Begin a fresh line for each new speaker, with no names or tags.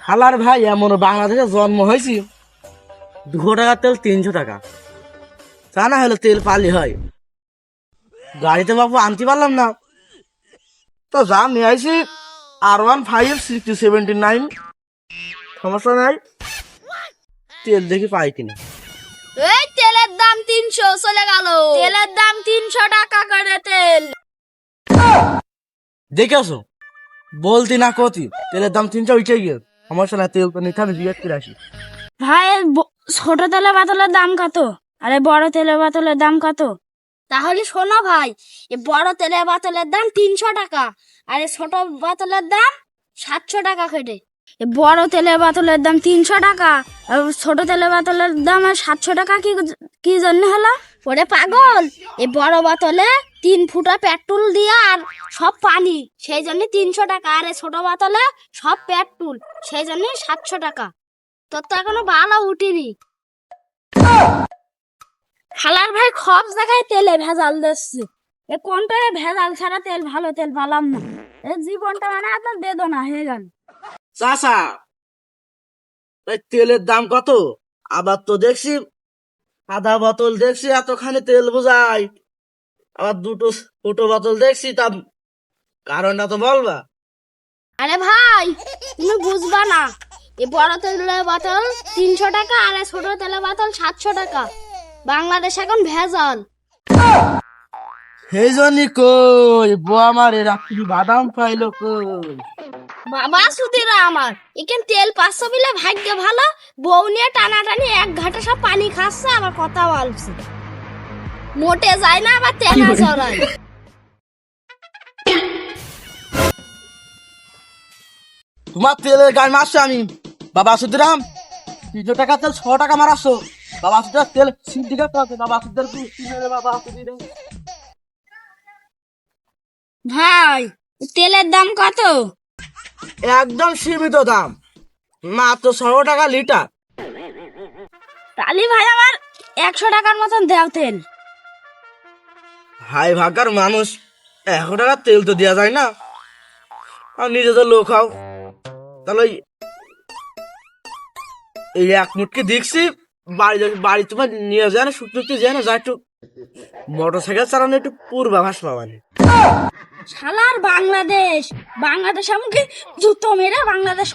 হালার ভাই এমন বাংলাদেশে জন্ম হয়েছি 200 টাকার তেল 300 টাকা। তা না হলে তেল পালি হয়, গাড়িতে বাবু আনতে পারলাম না, তো যা নিয়ে আইছি R156079। সমস্যা নাই, তেল দেখি পাই কিনা।
এই তেলের দাম 300 চলে গেল, তেলের দাম 300 টাকা করে তেল।
দেখে আসো, বলতি না কতি তেলের দাম 300 উঠে গিয়ে। সমস্যা নাই, তেল তো নিতে আমি জিজ্ঞেস করে আসি।
ভাই ছোট তেলের বোতলের দাম কত, আরে বড় তেলের বোতলের দাম কত? তাহলে শোনো ভাই, এই বড় তেলের বোতলের দাম 300 টাকা, আর এই ছোট বোতলের দাম 700 টাকা কেটে। এই বড় তেলের বোতলের দাম 300 টাকা আর ছোট তেলের বোতলের দাম 700 টাকা কি জন্য হলো? ওরে পাগল, এই বড় বোতলে 3 ফুটা পেট্রোল দিয়া আর সব পানি, সেই জন্য 300 টাকা, আর এই ছোট বোতলে সব পেট্রোল, সেই জন্য 700 টাকা। তোর তো এখনো ভালো উঠিনি। হালার ভাই সব জায়গায় তেলে ভেজাল দিচ্ছে, এ কোনটা ভেজাল ছাড়া তেল ভালো তেল পালাম না, এই জীবনটা মানে আপনার বেদনা হয়ে গেল।
চাচা, এই তেলের দাম কত? আবার তো দেখছি আধা বোতল দেখছি এতখানি তেল বোঝাই, আবার দুটো ছোট বোতল দেখছি, তা কারণটা তো বলবা।
আরে ভাই তুমি বুঝবা না, এই বড় তেলের বোতল 300 টাকা আর এই ছোট তেলের বোতল 700 টাকা। বাংলাদেশ এখন ভেজাল।
সেই জন্যই কই বউ আমার রাত্রি বাদাম পাইলো কই।
বাবা সুদিরা আমার এখান তেল 500 বিলে ভাগ্য ভালো, বউ নিয়ে টানাটানি এক ঘাটে সব পানি খাচ্ছে, আবার কথা বলছে, মোটে যায় না আবার তেনা চড়ায়।
তোমার তেলের গায়ে মারছো আমি, বাবা সুদিরাম 300 টাকা তেল 6 টাকা মারাচ্ছো। বাবা সুদিরাম তেল সিন্ডিকেট আছে, বাবা সুদিরাম বাবা সুদিরাম।
ভাই তেলের দাম কত?
একদম সীমিত দাম, মাত্র 6 টাকা লিটার।
তালি ভাই আমার 100 টাকার মতন দেও তেল।
হাই ভাগার মানুষ, 100 টাকা তেল তো দেওয়া যায় না, আর নিজে তো লোক খাও, তাহলে এই এক মুটকে দেখছি বাড়ি তোমার নিয়ে যায় না, শুকনো যায় না, যা একটু মোটর সাইকেল চালানো একটু পূর্বাভাস পাবানি।
শালার বাংলাদেশ, বাংলাদেশ আমাকে জুতো মেরে বাংলাদেশ